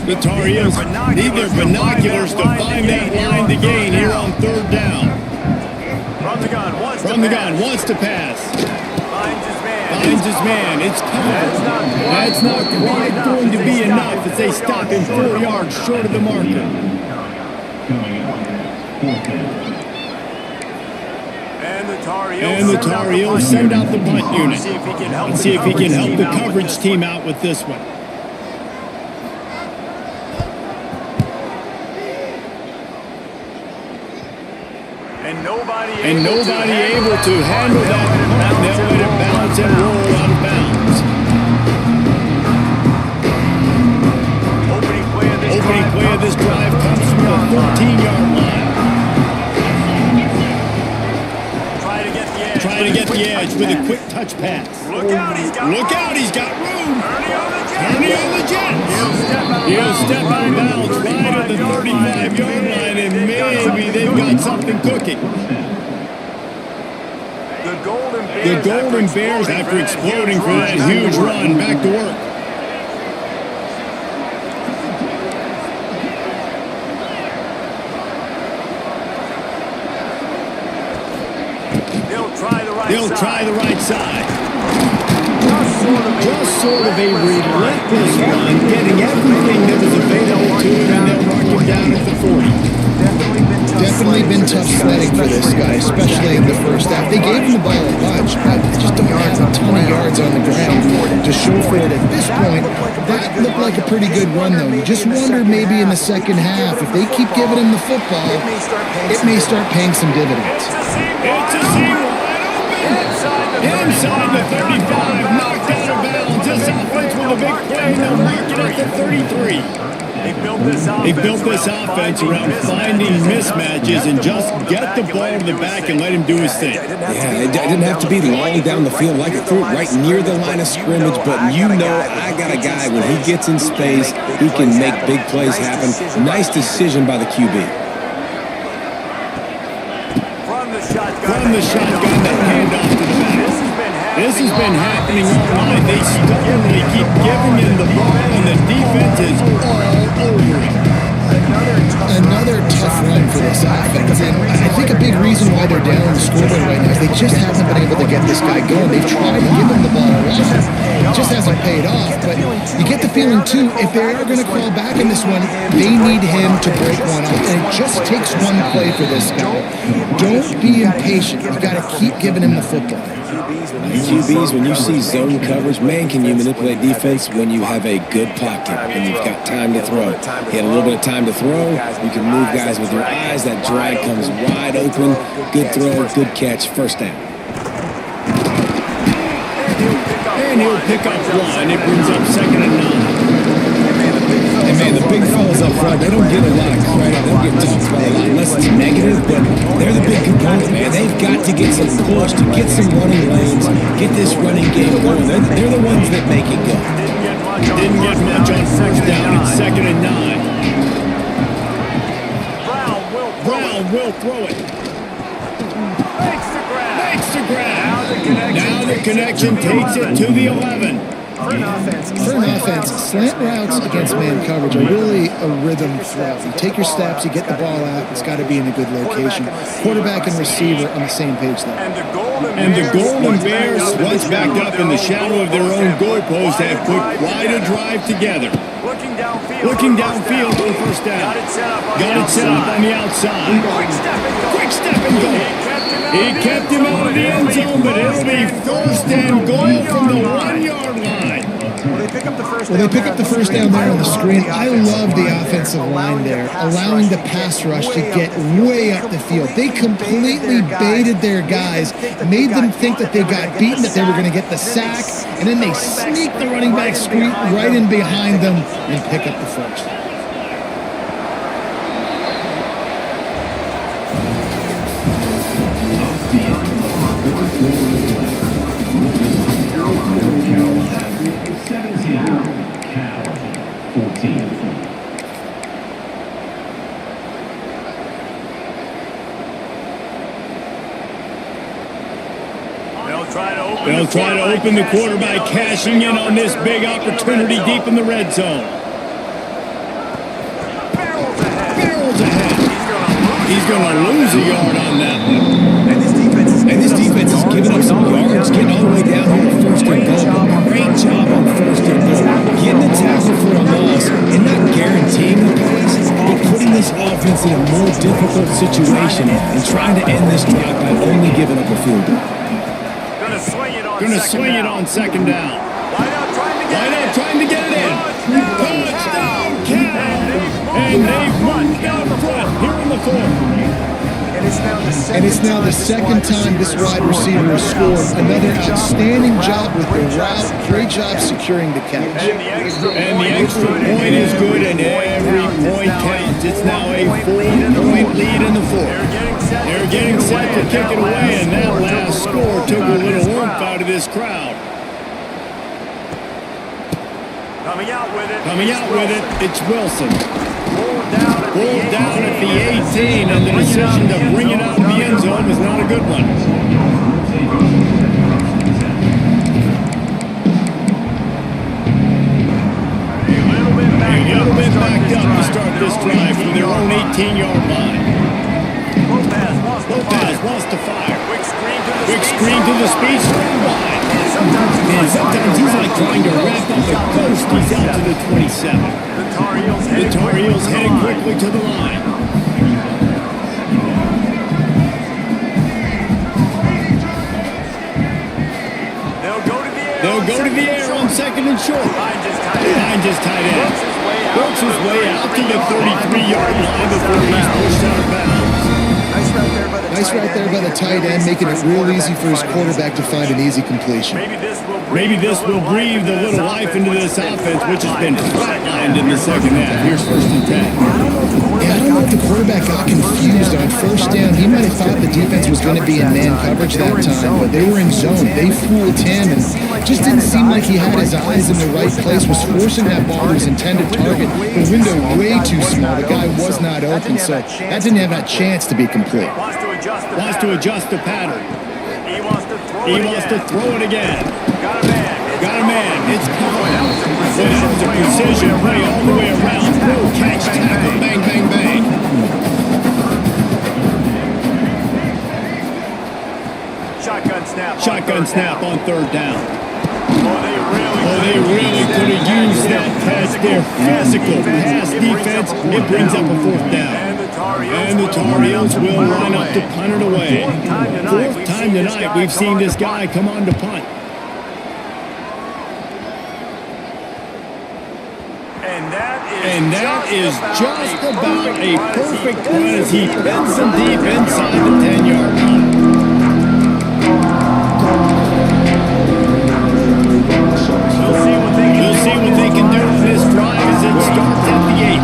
The Tar Heels need their binoculars to find that line to gain here on 3rd down. From the gun, wants to pass. Finds his man. It's covered. That's not quite going to be enough as they stop him 4 yards short of the marker. And the Tar Heels send out the punt unit. Let's see if he can help the coverage team out with this one. And nobody able to handle that punt. They'll let it bounce and roll out of bounds. Opening play of this drive comes from the 14-yard line. Try to get the edge with a quick touch pass. Look out, he's got room. Turning on the Jets. He'll step out of bounds right at the 35-yard line, and maybe they've got something cooking. The Golden Bears, after exploding for that huge run, back to work. They'll try the right side. Just sort of a relentless run, getting everything that was available to him, and they'll mark him down at the 40. Definitely been tough sledding for this guy, especially in the first half. They gave him the ball a bunch, but they just don't have a ton of yards on the ground to show for it at this point. That looked like a pretty good run, though. You just wonder maybe in the second half, if they keep giving him the football, it may start paying some dividends. It's a seam wide open. Inside the 35, knocked out of bounds. This offense with a big play, and they'll mark it at the 33. They built this offense around finding mismatches and just get the ball to the back and let him do his thing. Yeah, it didn't have to be long down the field. Like it threw it right near the line of scrimmage, but you know I got a guy, when he gets in space, he can make big plays happen. Nice decision by the QB. From the shotgun, that handoff to the back. This has been happening all night. They stubbornly keep giving him the ball, and the defense is all over it. Another tough run for this offense, and I think a big reason why they're down on the scoreboard right now is they just haven't been able to get this guy going. They've tried to give him the ball a lot. It just hasn't paid off, but you get the feeling, too, if they are going to crawl back in this one, they need him to break one off, and it just takes one play for this guy. Don't be impatient. You got to keep giving him the football. QBs, when you see zone coverage, man, can you manipulate defense when you have a good pocket and you've got time to throw. He had a little bit of time to throw. You can move guys with your eyes. That drag comes wide open. Good throw, good catch, first down. And he'll pick up one. It brings up 2nd and 9. And man, the big fellas up front, they don't get a lot of credit. They don't get talked about a lot unless it's negative, but they're the big component, man. They've got to get some push, to get some running lanes, get this running game going. They're the ones that make it go. Didn't get much on first down. It's 2nd and 9. Brown will throw it. Makes the grab. Now the connection takes it to the 11. For an offense, slant routes against man coverage are really a rhythm throw. You take your steps, you get the ball out, it's got to be in a good location. Quarterback and receiver on the same page there. And the Golden Bears, once backed up in the shadow of their own goalpost, have put quite a drive together. Looking downfield on first down. Got it set up on the outside. Quick step and go. He kept him out of the end zone, but it'll be first and goal from the 1-yard line. Well, they pick up the first down there on the screen. I love the offensive line there, allowing the pass rush to get way up the field. They completely baited their guys, made them think that they got beaten, that they were going to get the sack, and then they sneak the running back screen right in behind them and pick up the first. They'll try to open the quarter by cashing in on this big opportunity deep in the red zone. Barrels ahead. He's going to lose a yard on that one. And this defense is giving up some yards, getting all the way down here to first and goal. But great job on first and goal. Getting the tackle for a loss and not guaranteeing the pass, but putting this offense in a more difficult situation and trying to end this drive by only giving up a field goal. Going to swing it on second down. Line out trying to get it in. Touchdown, Cal! And they've moved out front here in the fourth. And it's now the second time this wide receiver has scored. Another outstanding job with the route. Great job securing the catch. And the extra point is good, and every point counts. It's now a 4-point lead in the fourth. They're getting set to kick it away, and that last score took a little oomph out of this crowd. Coming out with it, it's Wilson. Pulled down at the 18, and the decision to bring it out of the end zone was not a good one. A little bit backed up to start this drive from their own 18-yard line. Lopez wants to fire. Quick screen to the speed, strong wide. And sometimes he's like trying to wrap up a ghost. He's out to the 27. The Tar Heels heading quickly to the line. They'll go to the air on second and short. Behind his tight end. Works his way out to the 33-yard line before he's pushed out of bounds. Nice right there by the tight end, making it real easy for his quarterback to find an easy completion. Maybe this will breathe a little life into this offense, which has been flatlined in the second half. Here's 1st and 10. Yeah, I don't know if the quarterback got confused on first down. He might have thought the defense was going to be in man coverage that time, but they were in zone. They fooled him, and it just didn't seem like he had his eyes in the right place, was forcing that ball to his intended target. The window way too small. The guy was not open, so that didn't have a chance to be complete. Wants to adjust the pattern. He wants to throw it again. Got a man. It's covered. That was a precision play all the way around. No catch, tackle, bang, bang, bang. Shotgun snap on 3rd down. They really could have used that pass there. Physical pass defense. It brings up a 4th down. And the Tar Heels will line up to punt it away. 4th time tonight we've seen this guy come on to punt. And that is just about a perfect run as he bends them deep inside the 10-yard line. We'll see what they can do in this drive as it starts at the 8.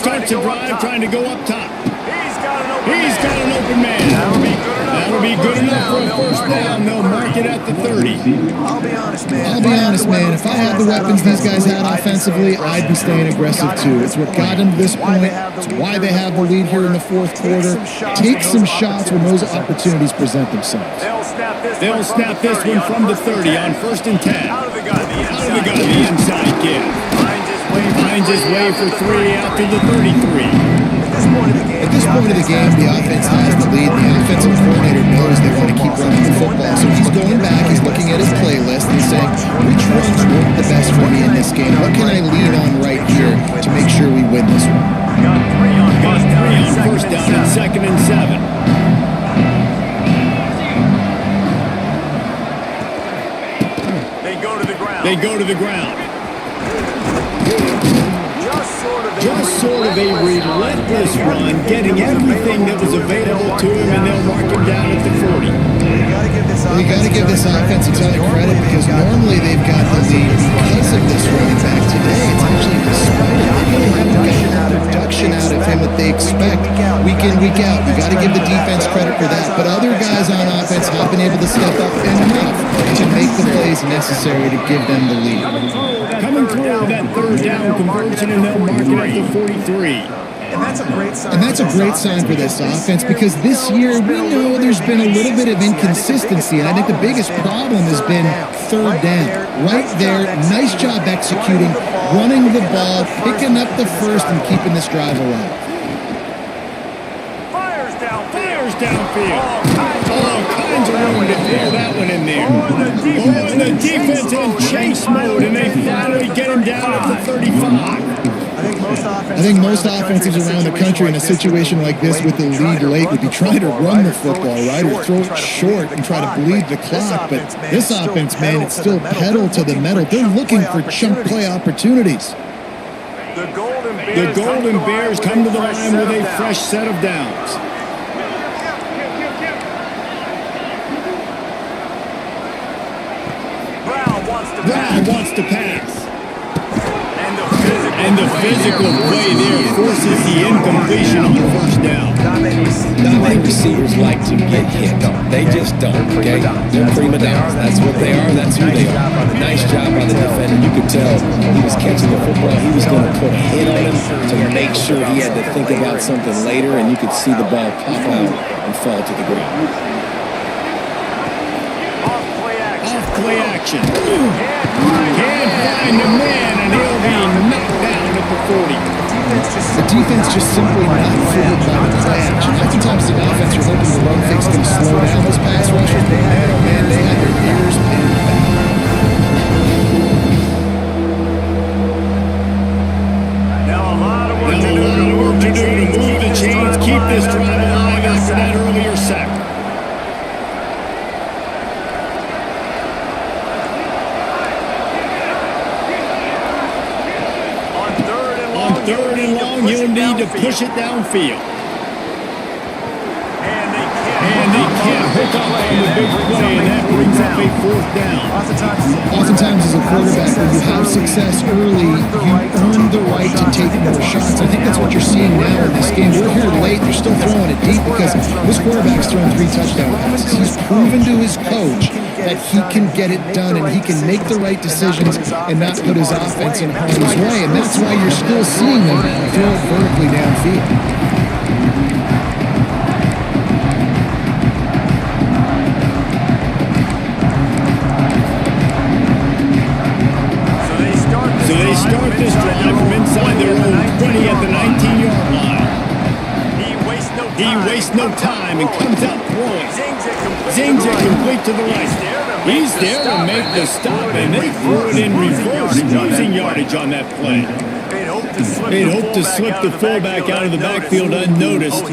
Starts a drive trying to go up top. He's got an open man. That'll be good enough for a 1st down. They'll mark it at the 30. I'll be honest, man. If I had the weapons these guys had offensively, I'd be staying aggressive too. It's what got them to this point. It's why they have the lead here in the 4th quarter. Take some shots when those opportunities present themselves. They'll snap this one from the 30 on 1st and 10. Out of the gun, the inside kid. Finds his way for 3 out to the 33. At this point of the game, the offense has the lead. The offensive coordinator knows they want to keep running the football. So he's going back, he's looking at his playlist and saying, which runs work the best for me in this game? What can I lean on right here to make sure we win this one? Got three on 1st down and 2nd and 7. They go to the ground. Just sort of a relentless run, getting everything that was available to him, and they'll mark him down at the 40. You got to give this offense a ton of credit because normally they've got the lead because of this running back. Today, it's actually despite it. They really haven't gotten the production out of him that they expect week in, week out. You got to give the defense credit for that. But other guys on offense have been able to step up enough to make the plays necessary to give them the lead. Coming through that 3rd down conversion, and they'll mark it at the 43. And that's a great sign for this offense because this year we know there's been a little bit of inconsistency, and I think the biggest problem has been 3rd down. Right there, nice job executing, running the ball, picking up the 1st, and keeping this drive alive. Fires downfield. All kinds of room to throw that one in there. And the defense in chase mode, and they finally get him down at the 35. I think most offenses around the country in a situation like this with the lead late would be trying to run the football, right, or throw it short and try to bleed the clock. But this offense, man, it's still pedal to the metal. They're looking for chunk play opportunities. The Golden Bears come to the line with a fresh set of downs. Brown wants to pass. And the physical play there forces the incompletion on first down. Not many receivers like to get hit. They just don't, okay? They're prima donnas. That's what they are. That's who they are. Nice job by the defender. You could tell he was catching the football. He was going to put a hit on him to make sure he had to think about something later, and you could see the ball pop out and fall to the ground. Off-play action. Can't find the man, and he'll be knocked down at the 40. The defense just simply not fooled by the play action. Oftentimes the offense, you're hoping the run fake's going to slow down those pass rushers, but man, oh man, they had their ears pinned back. Now a lot of work to do to move the chains, keep this drive alive after that earlier sack. Third and long, you'll need to push it downfield. And they can't hook up on the big play, and that brings up a fourth down. Oftentimes as a quarterback, when you have success early, you earn the right to take more shots. I think that's what you're seeing now in this game. We're here late, they're still throwing it deep because this quarterback's thrown 3 touchdown passes. He's proven to his coach that he can get it done and he can make the right decisions and not put his offense in harm's way. And that's why you're still seeing them throw it vertically downfield. So they start this drive from inside their own 20 at the 19-yard line. He wastes no time and comes out throwing. Zings it complete to the right. He's there to make the stop, and they threw it in reverse, losing yardage on that play. They'd hoped to slip the fullback out of the backfield unnoticed. Oh,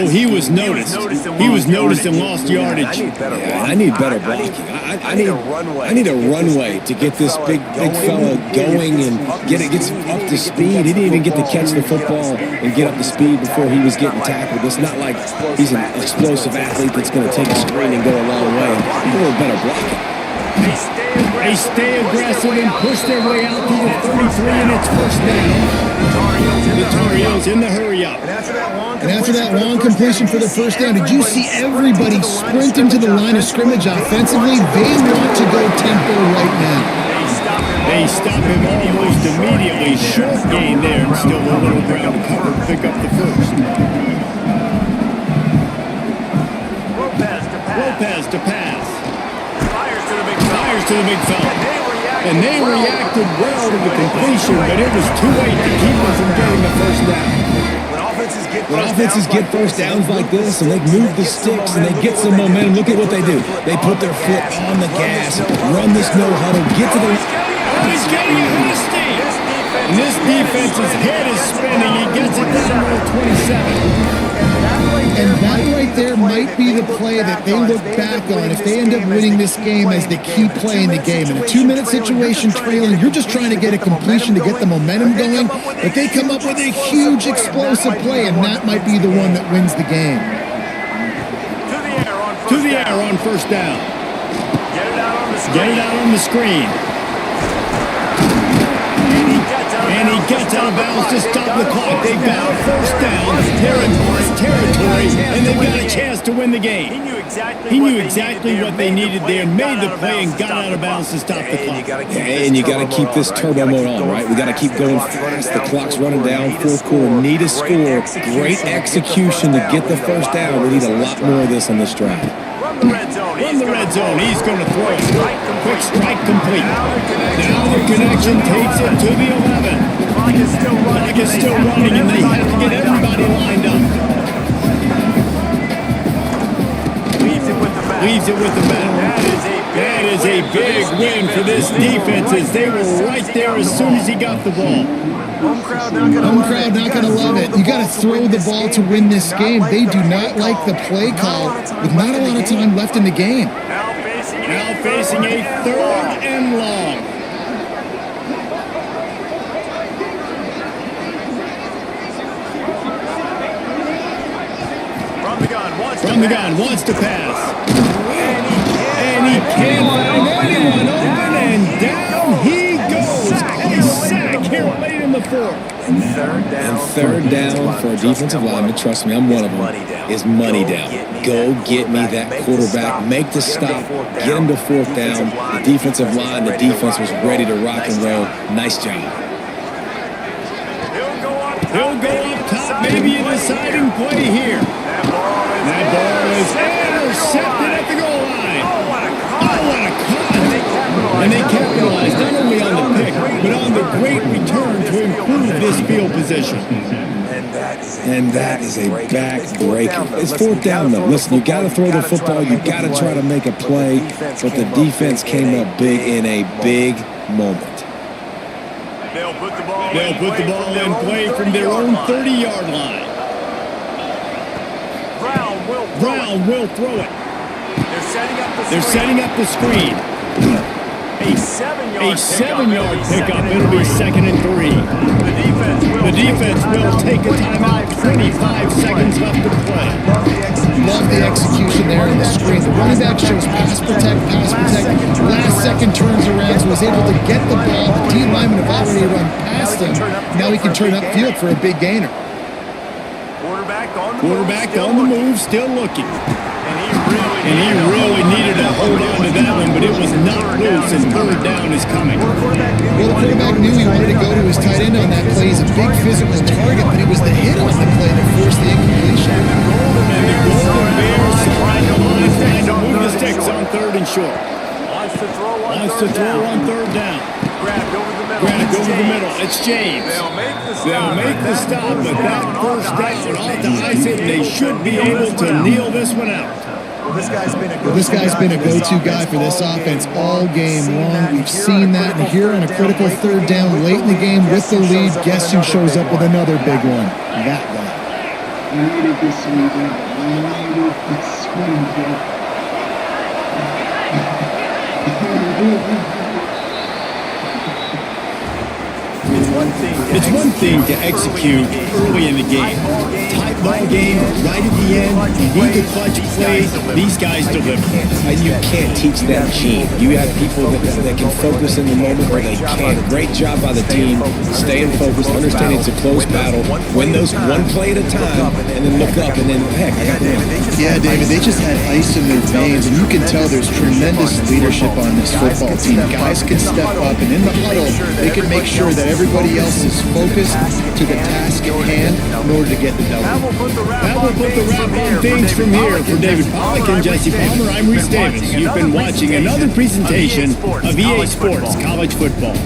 he was noticed. He was noticed and lost yardage. Yeah, I need better blocking. I need a runway to get this big fella going and gets up to speed. He didn't even get to catch the football and get up to speed before he was getting tackled. It's not like he's an explosive athlete that's going to take a screen and go a long way. A little better blocking. They stay aggressive and push their way out to the 33, and it's first down. The Tar Heels in the hurry-up. And after that long completion for the first down, did you see everybody sprinting to the line of scrimmage offensively? They want to go tempo right now. They stop him almost immediately. Short gain there, and still a little ground to cover to pick up the first. Lopez to pass. Fires to the big fella. And they reacted well to the completion, but it was too late to keep them from getting the first down. When offenses get first downs like this and they move the sticks and they get some momentum, look at what they do. They put their foot on the gas, run this no huddle, get to the... Oh, he's getting ahead of steam. And this defense's head is spinning. He gets it down to 27. And that right there might be the play that they look back on if they end up winning this game as the key play in the game. In a 2-minute situation trailing, you're just trying to get a completion to get the momentum going, but they come up with a huge explosive play, and that might be the one that wins the game. To the air on first down. Get it out on the screen. And he gets out of bounds to stop the clock. They've got a first down, territory, and they've got a chance to win the game. He knew exactly what they needed there, made the play, and got out of bounds to stop the clock. And you got to keep this turbo mode on, right? We got to keep going fast. The clock's running down. Fourth quarter, need a score. Great execution to get the first down. We need a lot more of this on this drive. Run the red zone. He's going to throw it. Quick strike complete. Now the connection takes it to the 11. Clock is still running, and they have to get everybody lined up. Leaves it with the back. That is a big win for this defense as they were right there as soon as he got the ball. Home crowd not going to love it. You got to throw the ball to win this game. They do not like the play call with not a lot of time left in the game. Now facing a third and long. From the gun, wants to pass. And he can't find anyone open, and down he goes. A sack here late in the fourth. And third down for a defensive lineman, trust me, I'm one of them, is money down. Go get me that quarterback, make the stop, get him to fourth down. The defensive line, the defense was ready to rock and roll. Nice job. He'll go up top, maybe a deciding play here. That ball is intercepted at the goal line. Oh, what a cut. And they capitalized not only on the pick, but on the great return to improve this field position. And that is a back-breaker. It's fourth down, though. Listen, you got to throw the football. You got to try to make a play. But the defense came up big in a big moment. They'll put the ball in play from their own 30-yard line. Brown will throw it. They're setting up the screen. A 7-yard pickup. It'll be 2nd and 3. The defense will take a timeout. 25 seconds left to play. Love the execution there on the screen. The running back shows pass protect. Last second turns around, so was able to get the ball. The D linemen have already run past him. Now he can turn upfield for a big gainer. Quarterback on the move, still looking. And he really needed to hold on to that one, but it was not loose, and third down is coming. Well, the quarterback knew he wanted to go to his tight end on that play. He's a big physical target, but it was the hit on the play that forced the incompletion. And the Golden Bears trying to move the sticks on 3rd and short. Wants to throw on 3rd down. Grabbed over the middle. It's James. They'll make the stop, but that first down off the ice, they should be able to kneel this one out. This guy's been a go-to guy for this offense all game long. We've seen that, and here on a critical 3rd down late in the game with the lead, guess who shows up with another big one? That guy. I needed this one, bro. It's one thing to execute early in the game. Tight ball game, right at the end, you need the clutch play. These guys deliver. And you can't teach that gene. You have people that can focus in the moment where they can. Great job by the team, staying focused, understanding it's a close battle, win those one play at a time, and then look up, and then, heck, I got the win. Yeah, David, they just had ice in their veins, and you can tell there's tremendous leadership on this football team. Guys can step up, and in the huddle, they can make sure that everybody else is focused to the task at hand in order to get the W. That will put the wrap on things from here. For David Pollack and Jesse Palmer, I'm Reese Davis. You've been watching another presentation of EA Sports College Football.